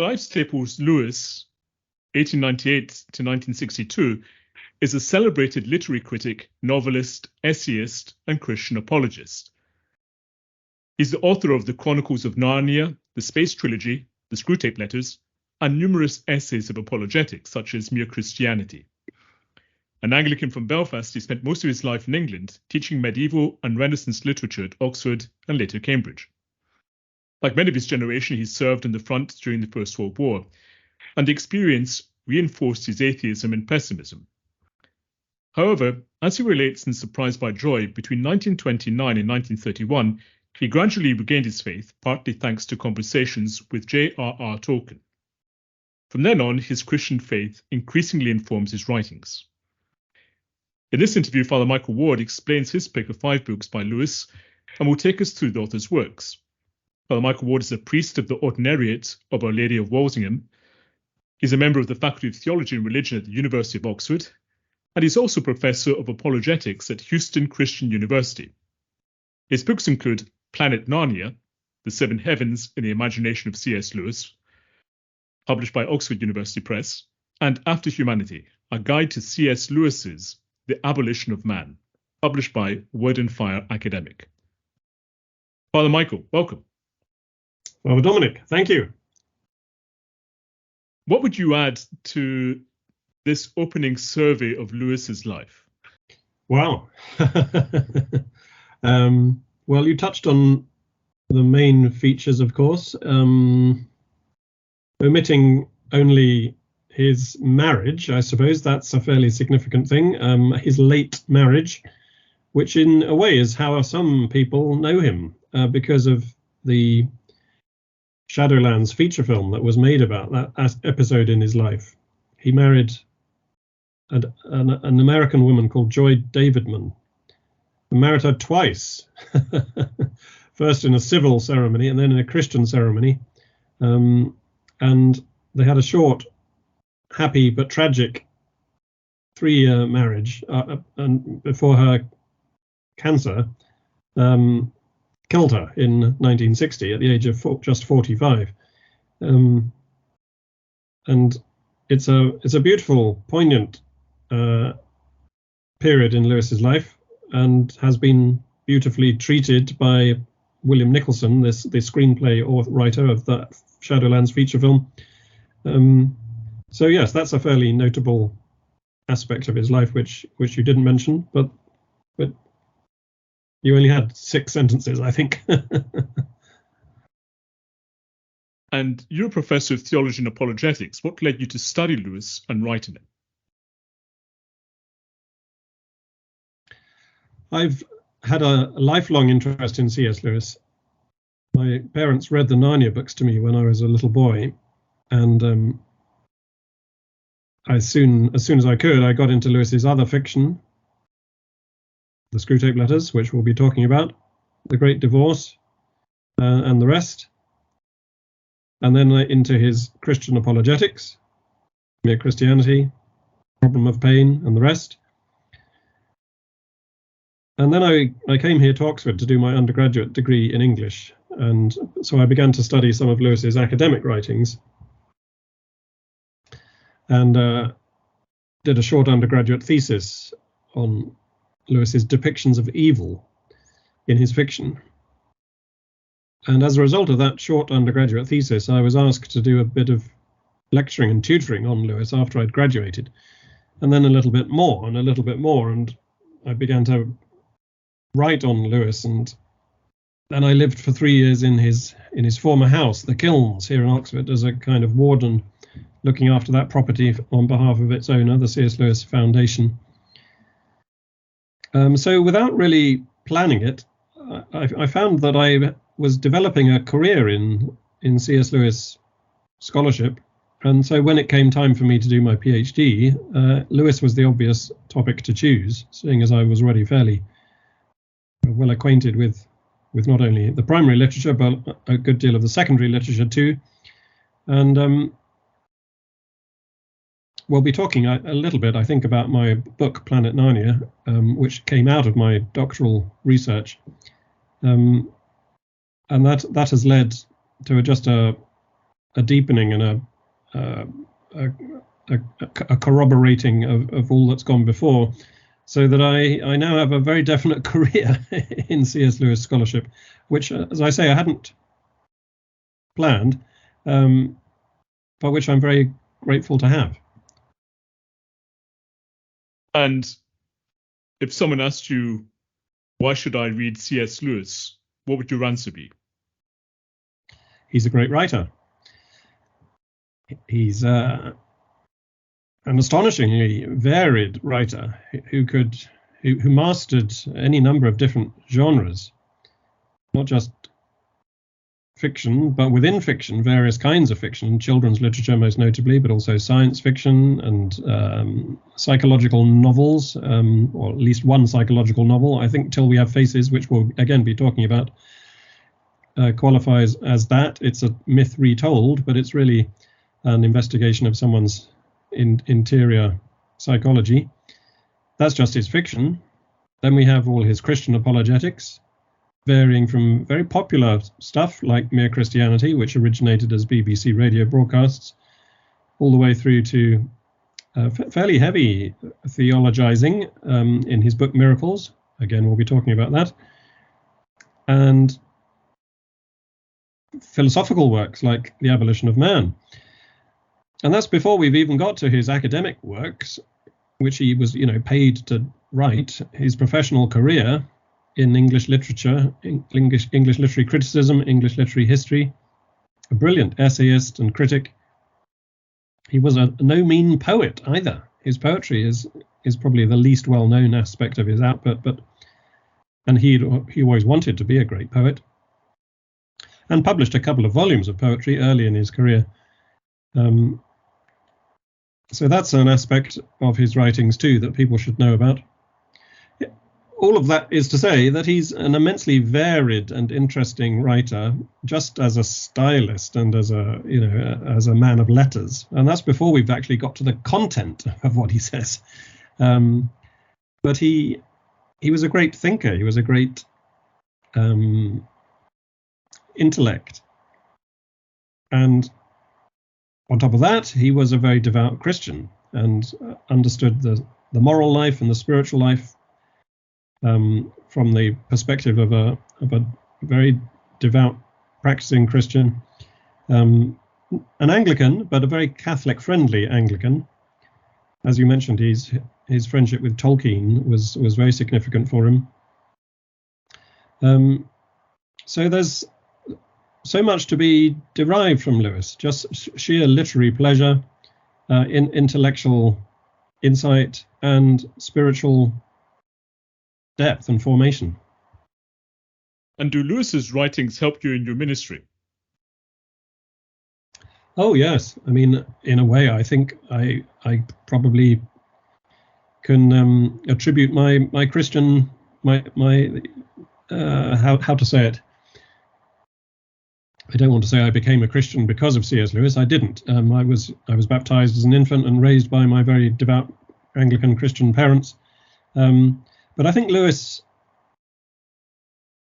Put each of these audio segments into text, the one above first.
Clive Staples Lewis, 1898 to 1962, is a celebrated literary critic, novelist, essayist, and Christian apologist. He's the author of The Chronicles of Narnia, the Space Trilogy, the Screwtape Letters, and numerous essays of apologetics, such as Mere Christianity. An Anglican from Belfast, he spent most of his life in England, teaching medieval and Renaissance literature at Oxford and later Cambridge. Like many of his generation, he served on the front during the First World War, and the experience reinforced his atheism and pessimism. However, as he relates in Surprised by Joy, between 1929 and 1931, he gradually regained his faith, partly thanks to conversations with J.R.R. Tolkien. From then on, his Christian faith increasingly informs his writings. In this interview, Father Michael Ward explains his pick of 5 books by Lewis and will take us through the author's works. Father Michael Ward is a priest of the Ordinariate of Our Lady of Walsingham. He's a member of the Faculty of Theology and Religion at the University of Oxford, and he's also Professor of Apologetics at Houston Christian University. His books include Planet Narnia, The Seven Heavens in the Imagination of C.S. Lewis, published by Oxford University Press, and After Humanity, A Guide to C.S. Lewis's The Abolition of Man, published by Word and Fire Academic. Father Michael, welcome. Well, Dominic, thank you. What would you add to this opening survey of Lewis's life? Wow. Well, you touched on the main features, of course, omitting only his marriage. I suppose that's a fairly significant thing. His late marriage, which in a way is how some people know him, because of the Shadowlands feature film that was made about that episode in his life. He married an American woman called Joy Davidman. He married her twice, first in a civil ceremony and then in a Christian ceremony. And they had a short, happy but tragic 3-year marriage, and before her cancer killed her in 1960 at the age of just 45. And it's a beautiful, poignant period in Lewis's life, and has been beautifully treated by William Nicholson, the screenplay writer of the Shadowlands feature film. So yes, that's a fairly notable aspect of his life, which you didn't mention, but you only had 6 sentences, I think. And you're a professor of theology and apologetics. What led you to study Lewis and write on him? I've had a lifelong interest in C.S. Lewis. My parents read the Narnia books to me when I was a little boy, and as soon as I could, I got into Lewis's other fiction, The Screwtape Letters, which we'll be talking about, The Great Divorce, and the rest. And then into his Christian apologetics, Mere Christianity, Problem of Pain, and the rest. And then I came here to Oxford to do my undergraduate degree in English. And so I began to study some of Lewis's academic writings, and did a short undergraduate thesis on Lewis's depictions of evil in his fiction. And as a result of that short undergraduate thesis, I was asked to do a bit of lecturing and tutoring on Lewis after I'd graduated, and then a little bit more, and I began to write on Lewis. And then I lived for 3 years in his former house, the Kilns, here in Oxford, as a kind of warden, looking after that property on behalf of its owner, the C.S. Lewis Foundation. So without really planning it, I found that I was developing a career in C.S. Lewis scholarship. And so when it came time for me to do my PhD, Lewis was the obvious topic to choose, seeing as I was already fairly well acquainted with not only the primary literature, but a good deal of the secondary literature too. And we'll be talking a little bit, I think, about my book, Planet Narnia, which came out of my doctoral research. And that has led to just a a deepening and a corroborating of all that's gone before, so that I now have a very definite career in C.S. Lewis scholarship, which, as I say, I hadn't planned, but which I'm very grateful to have. And if someone asked you, why should I read C.S. Lewis, what would your answer be? He's a great writer. He's an astonishingly varied writer who mastered any number of different genres, not just fiction, but within fiction, various kinds of fiction, children's literature most notably, but also science fiction and psychological novels, or at least one psychological novel. I think Till We Have Faces, which we'll again be talking about, qualifies as that. It's a myth retold, but it's really an investigation of someone's interior psychology. That's just his fiction. Then we have all his Christian apologetics, varying from very popular stuff like Mere Christianity, which originated as BBC radio broadcasts, all the way through to fairly heavy theologizing in his book Miracles. Again, we'll be talking about that. And philosophical works like The Abolition of Man. And that's before we've even got to his academic works, which he was, paid to write. His professional career in English literature, English literary criticism, English literary history, a brilliant essayist and critic. He was no mean poet either. His poetry is probably the least well-known aspect of his output, and he always wanted to be a great poet, and published a couple of volumes of poetry early in his career. So that's an aspect of his writings too that people should know about. All of that is to say that he's an immensely varied and interesting writer, just as a stylist and as a man of letters. And that's before we've actually got to the content of what he says. But he was a great thinker. He was a great intellect. And on top of that, he was a very devout Christian and understood the moral life and the spiritual life from the perspective of a very devout practicing Christian, an Anglican, but a very Catholic-friendly Anglican. As you mentioned, his friendship with Tolkien was very significant for him. So there's so much to be derived from Lewis, just sheer literary pleasure, intellectual insight, and spiritual depth and formation. And do Lewis's writings help you in your ministry? Oh, yes. I mean, in a way, I think I probably can attribute my Christian, how to say it. I don't want to say I became a Christian because of C.S. Lewis. I didn't. I was baptized as an infant and raised by my very devout Anglican Christian parents. But I think Lewis,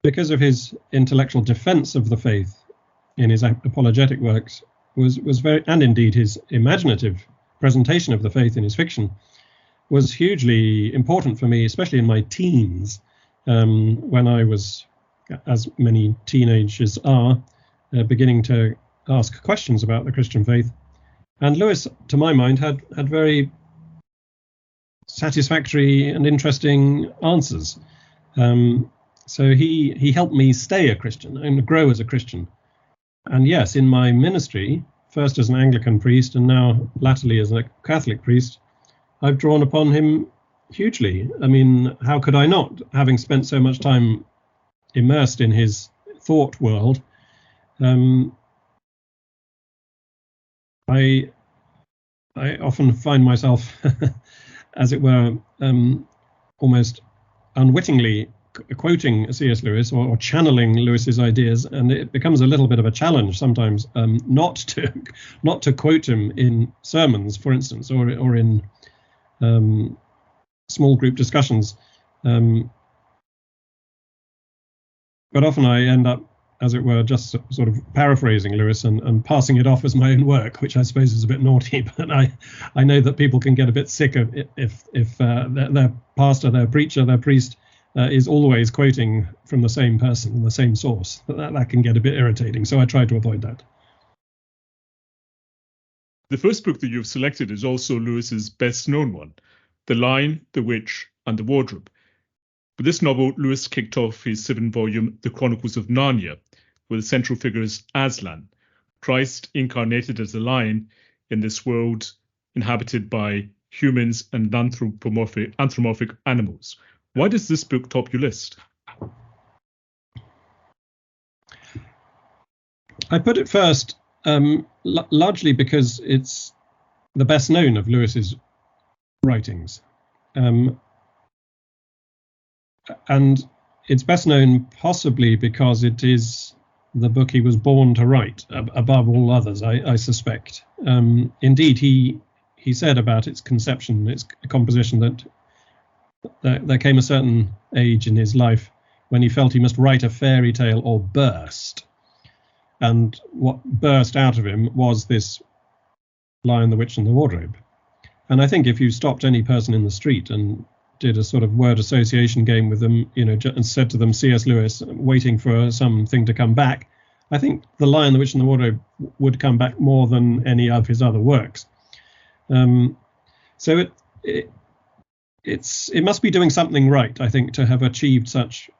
because of his intellectual defense of the faith in his apologetic works, was very, and indeed his imaginative presentation of the faith in his fiction, was hugely important for me, especially in my teens, when I was, as many teenagers are, beginning to ask questions about the Christian faith. And Lewis, to my mind, had very satisfactory and interesting answers. So he helped me stay a Christian and grow as a Christian. And yes, in my ministry, first as an Anglican priest and now latterly as a Catholic priest, I've drawn upon him hugely. I mean, how could I not, having spent so much time immersed in his thought world? I often find myself, as it were, almost unwittingly quoting C.S. Lewis or channeling Lewis's ideas, and it becomes a little bit of a challenge sometimes not to quote him in sermons, for instance, or in small group discussions. But often I end up as it were, just sort of paraphrasing Lewis and passing it off as my own work, which I suppose is a bit naughty. But I know that people can get a bit sick of it if their pastor, their preacher, their priest is always quoting from the same person, the same source. That can get a bit irritating. So I try to avoid that. The first book that you've selected is also Lewis's best-known one, The Lion, the Witch, and the Wardrobe. With this novel, Lewis kicked off his 7-volume The Chronicles of Narnia, where the central figure is Aslan, Christ incarnated as a lion in this world inhabited by humans and anthropomorphic animals. Why does this book top your list? I put it first largely because it's the best known of Lewis's writings. And it's best known possibly because it is the book he was born to write above all others, I suspect. Indeed, he said about its conception, its composition, that there came a certain age in his life when he felt he must write a fairy tale or burst. And what burst out of him was this Lion, the Witch, and the Wardrobe. And I think if you stopped any person in the street and did a sort of word association game with them, and said to them, C.S. Lewis, waiting for something to come back, I think The Lion, the Witch, and the Wardrobe would come back more than any of his other works. So it must be doing something right, I think, to have achieved such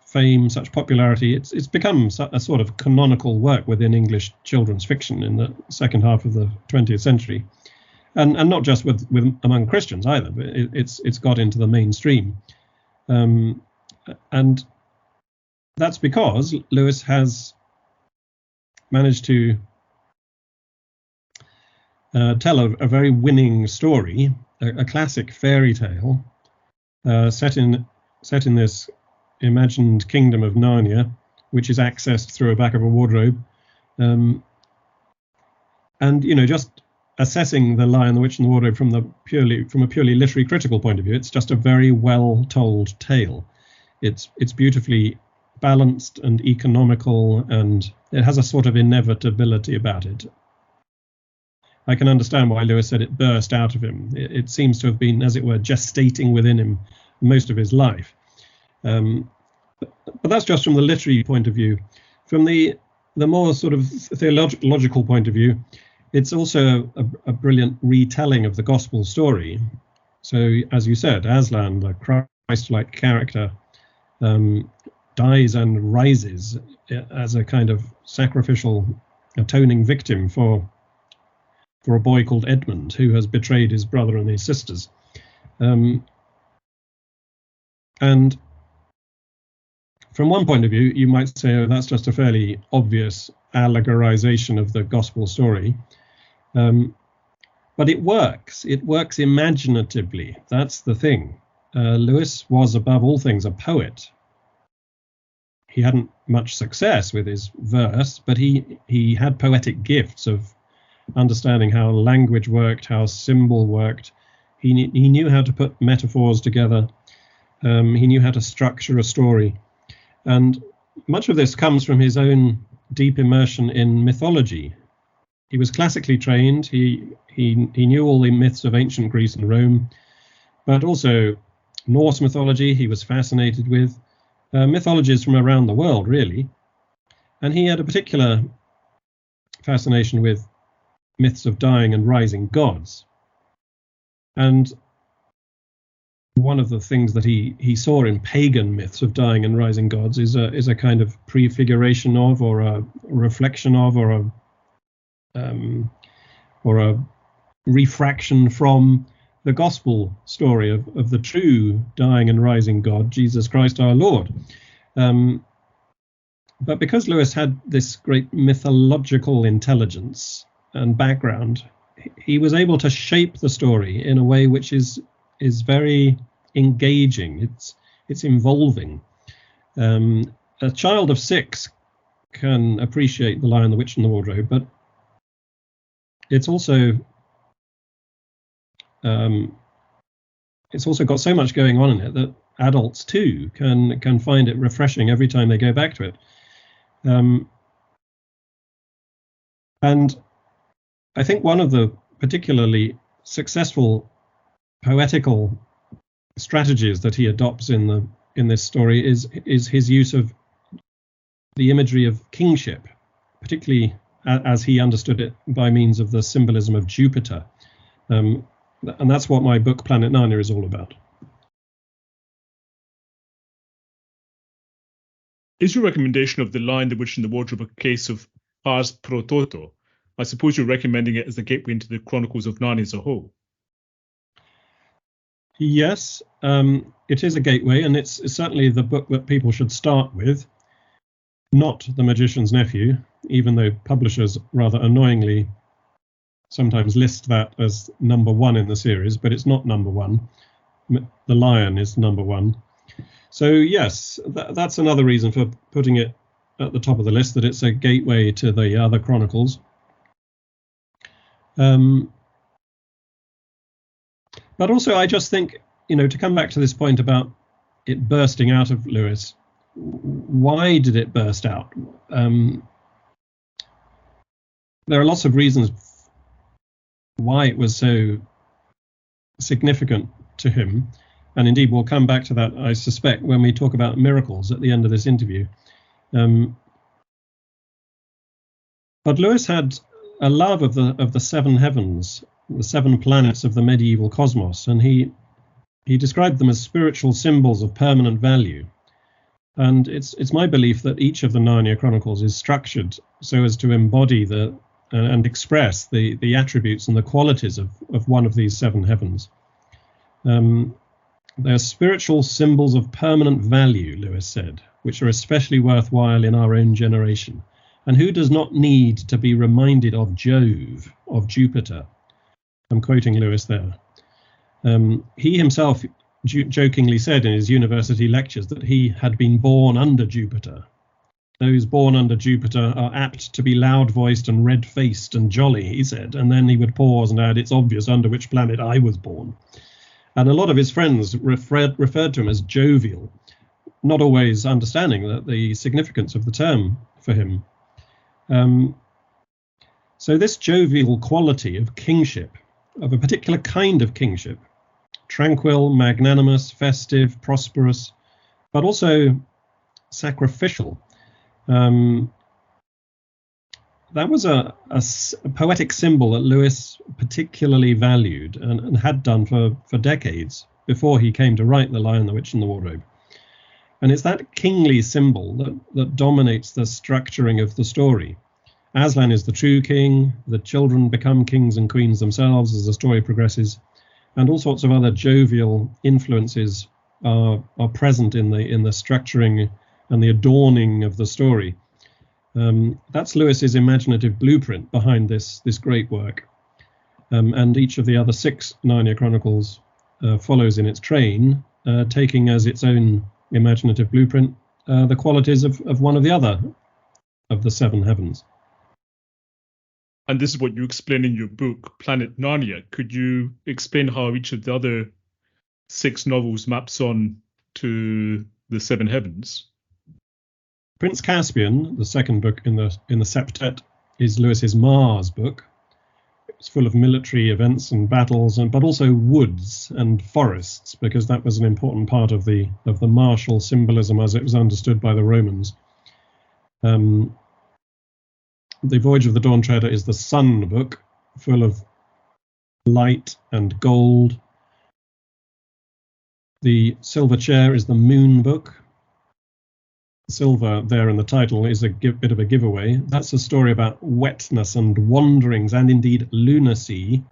fame, such popularity. It's become a sort of canonical work within English children's fiction in the second half of the 20th century, and not just with among Christians either, but it's got into the mainstream, and that's because Lewis has managed to tell a very winning story, a classic fairy tale set in this imagined kingdom of Narnia, which is accessed through a back of a wardrobe, and just assessing The Lion, the Witch, and the Wardrobe from a purely literary critical point of view, it's just a very well told tale. It's beautifully balanced and economical, and it has a sort of inevitability about it. I can understand why Lewis said it burst out of him. It seems to have been, as it were, gestating within him most of his life. But that's just from the literary point of view. From the more sort of theological point of view, it's also a brilliant retelling of the gospel story. So, as you said, Aslan, the Christ-like character, dies and rises as a kind of sacrificial, atoning victim for a boy called Edmund, who has betrayed his brother and his sisters. And from one point of view, you might say, oh, that's just a fairly obvious allegorization of the gospel story. But it works. It works imaginatively. That's the thing. Lewis was, above all things, a poet. He hadn't much success with his verse, but he had poetic gifts of understanding how language worked, how symbol worked. He knew how to put metaphors together. He knew how to structure a story. And much of this comes from his own deep immersion in mythology. He was classically trained. He knew all the myths of ancient Greece and Rome, but also Norse mythology he was fascinated with, mythologies from around the world, really. And he had a particular fascination with myths of dying and rising gods. And one of the things that he saw in pagan myths of dying and rising gods is a kind of prefiguration of, or a reflection of, or a refraction from the gospel story of the true dying and rising God, Jesus Christ our Lord. But because Lewis had this great mythological intelligence and background, he was able to shape the story in a way which is very engaging. It's involving. A child of 6 can appreciate The Lion, the Witch, and the Wardrobe, but it's also got so much going on in it that adults too can find it refreshing every time they go back to it. And I think one of the particularly successful poetical strategies that he adopts in this story is his use of the imagery of kingship, particularly as he understood it by means of the symbolism of Jupiter. And that's what my book Planet Narnia is all about. Is your recommendation of The Lion, the Witch and the Wardrobe a case of ars pro toto? I suppose you're recommending it as the gateway into the Chronicles of Narnia as a whole. Yes, it is a gateway, and it's certainly the book that people should start with, not The Magician's Nephew, even though publishers rather annoyingly sometimes list that as number one in the series, but it's not number one. The Lion is number one. So yes, that's another reason for putting it at the top of the list, that it's a gateway to the other Chronicles. But also, I just think, to come back to this point about it bursting out of Lewis, why did it burst out? There are lots of reasons why it was so significant to him. And indeed, we'll come back to that, I suspect, when we talk about miracles at the end of this interview. But Lewis had a love of the seven heavens, the seven planets of the medieval cosmos, and he described them as spiritual symbols of permanent value. And it's my belief that each of the Narnia Chronicles is structured so as to embody and express the attributes and the qualities of one of these seven heavens. They're spiritual symbols of permanent value, Lewis said, which are especially worthwhile in our own generation. And who does not need to be reminded of Jove, of Jupiter? I'm quoting Lewis there. He himself jokingly said in his university lectures that he had been born under Jupiter. Those born under Jupiter are apt to be loud-voiced and red-faced and jolly, he said, and then he would pause and add, it's obvious under which planet I was born. And a lot of his friends referred to him as jovial, not always understanding the significance of the term for him. So this jovial quality of kingship, of a particular kind of kingship, tranquil, magnanimous, festive, prosperous, but also sacrificial, that was a poetic symbol that Lewis particularly valued and had done for decades before he came to write The Lion, the Witch and the Wardrobe. And it's that kingly symbol that dominates the structuring of the story. Aslan is the true king, the children become kings and queens themselves as the story progresses, and all sorts of other jovial influences are present in the structuring and the adorning of the story. That's Lewis's imaginative blueprint behind this great work. And each of the other 6 Narnia Chronicles follows in its train, taking as its own imaginative blueprint the qualities of one of the other of the 7 heavens. And this is what you explain in your book, Planet Narnia. Could you explain how each of the other 6 novels maps on to the 7 heavens? Prince Caspian, the second book in the septet, is Lewis's Mars book. It's full of military events and battles, but also woods and forests, because that was an important part of the martial symbolism as it was understood by the Romans. The Voyage of the Dawn Treader is the Sun book, full of light and gold. The Silver Chair is the Moon book. Silver there in the title is a bit of a giveaway. That's a story about wetness and wanderings and indeed lunacy.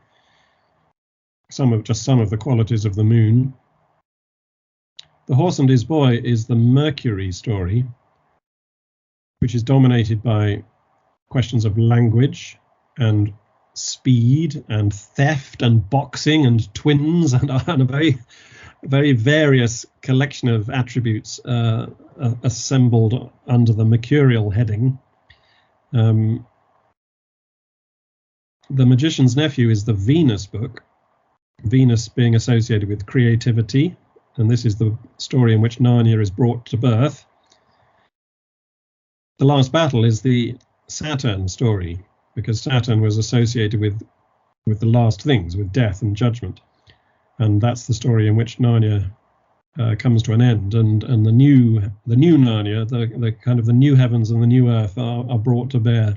Some of the qualities of the moon. The Horse and His Boy is the Mercury story, which is dominated by questions of language and speed and theft and boxing and twins and a very, very various collection of attributes assembled under the mercurial heading. The Magician's Nephew is the Venus book, Venus being associated with creativity, and this is the story in which Narnia is brought to birth. the last battle is the Saturn story, because Saturn was associated with the last things, with death and judgment. And that's the story in which Narnia comes to an end, and the new Narnia, the kind of the new heavens and the new earth are brought to bear.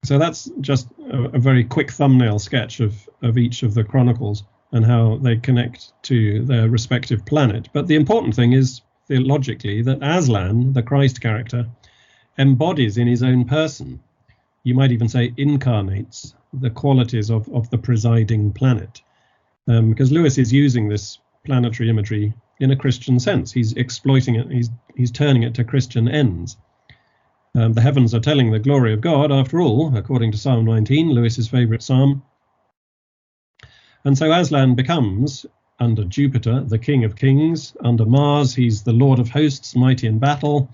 So that's just a very quick thumbnail sketch of each of the chronicles and how they connect to their respective planet. But the important thing is, theologically, that Aslan, the Christ character, embodies in his own person, you might even say incarnates, the qualities of the presiding planet. Because Lewis is using this planetary imagery in a Christian sense. He's exploiting it, he's turning it to Christian ends. The heavens are telling the glory of God, after all, according to Psalm 19, Lewis's favourite psalm. And so Aslan becomes, under Jupiter, the King of Kings. Under Mars, he's the Lord of Hosts, mighty in battle.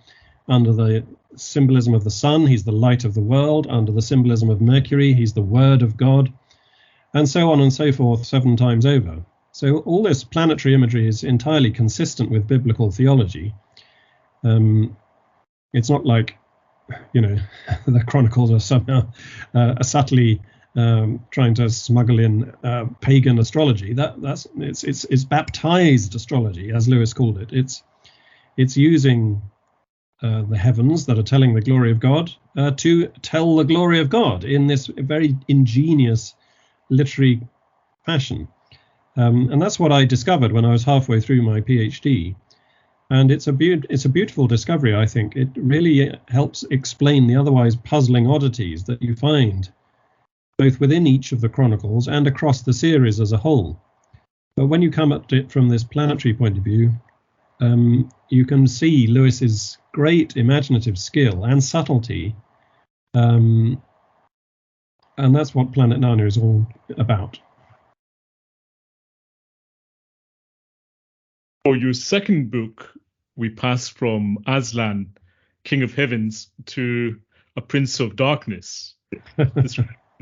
Under the symbolism of the sun, he's the light of the world. Under the symbolism of Mercury, he's the Word of God. And so on and so forth 7 times over. So all this planetary imagery is entirely consistent with biblical theology. It's not like, the chronicles are somehow subtly trying to smuggle in pagan astrology. It's baptized astrology, as Lewis called it. It's using the heavens that are telling the glory of God to tell the glory of God in this very ingenious literary fashion. And that's what I discovered when I was halfway through my PhD. And it's a beautiful discovery, I think. It really helps explain the otherwise puzzling oddities that you find both within each of the chronicles and across the series as a whole. But when you come at it from this planetary point of view, you can see Lewis's great imaginative skill and subtlety, and that's what Planet Narnia is all about. For your second book, we pass from Aslan, King of Heavens, to A Prince of Darkness.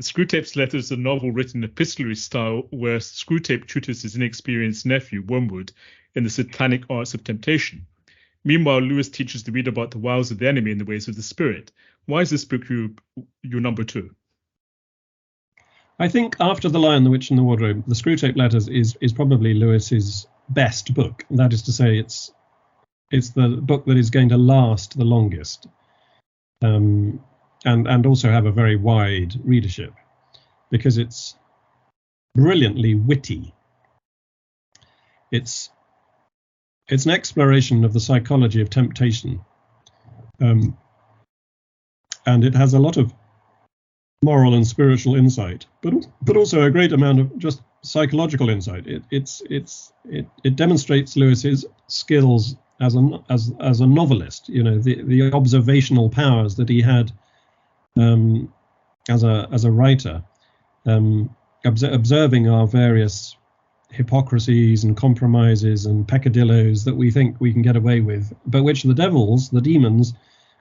Screwtape's Letters is a novel written in epistolary style where Screwtape tutors his inexperienced nephew, Wormwood, in the satanic arts of temptation. Meanwhile, Lewis teaches the reader about the wiles of the enemy and the ways of the spirit. Why is this book your number 2? I think after The Lion, the Witch and the Wardrobe, the Screwtape Letters is probably Lewis's best book. That is to say, it's the book that is going to last the longest, and also have a very wide readership, because it's brilliantly witty. It's an exploration of the psychology of temptation, and it has a lot of moral and spiritual insight, but also a great amount of just psychological insight. It demonstrates Lewis's skills as a novelist. The observational powers that he had as a writer, observing our various hypocrisies and compromises and peccadillos that we think we can get away with, but which the devils, the demons,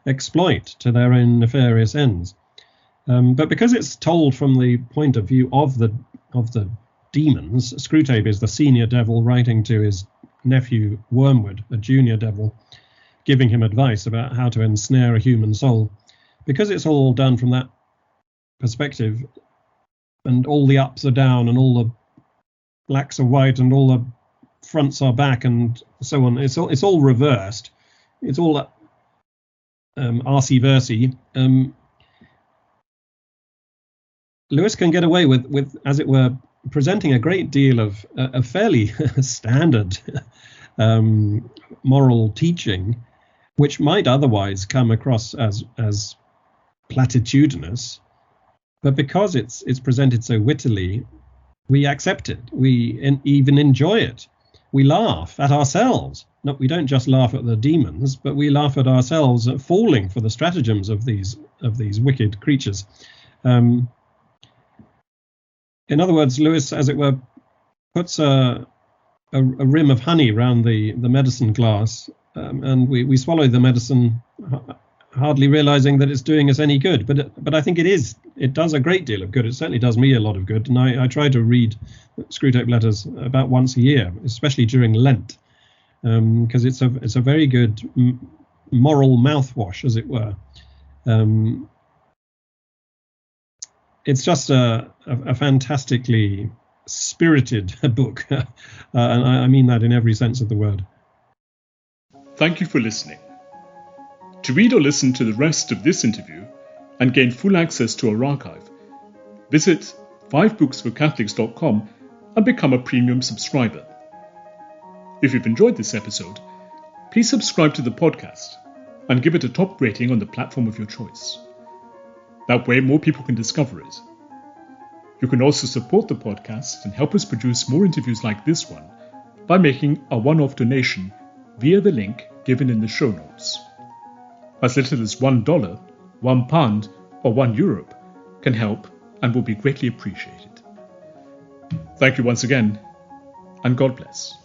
exploit to their own nefarious ends. But because it's told from the point of view of the demons, Screwtape is the senior devil writing to his nephew Wormwood, a junior devil, giving him advice about how to ensnare a human soul. Because it's all done from that perspective, and all the ups are down and all the blacks are white and all the fronts are back and so on, it's all reversed. It's all arcy-versy. Lewis can get away with, as it were, presenting a great deal of a fairly standard moral teaching, which might otherwise come across as platitudinous, but because it's presented so wittily, we accept it. We even enjoy it. We laugh at ourselves. No, we don't just laugh at the demons, but we laugh at ourselves at falling for the stratagems of these wicked creatures. In other words, Lewis, as it were, puts a rim of honey round the medicine glass, and we swallow the medicine, hardly realizing that it's doing us any good. But I think it does a great deal of good. It certainly does me a lot of good. And I try to read Screwtape Letters about once a year, especially during Lent, because it's a very good moral mouthwash, as it were. It's just a fantastically spirited book, and I mean that in every sense of the word. Thank you for listening. To read or listen to the rest of this interview and gain full access to our archive, visit 5booksforcatholics.com and become a premium subscriber. If you've enjoyed this episode, please subscribe to the podcast and give it a top rating on the platform of your choice. That way more people can discover it. You can also support the podcast and help us produce more interviews like this one by making a one-off donation via the link given in the show notes. As little as $1, £1, or €1 can help and will be greatly appreciated. Thank you once again, and God bless.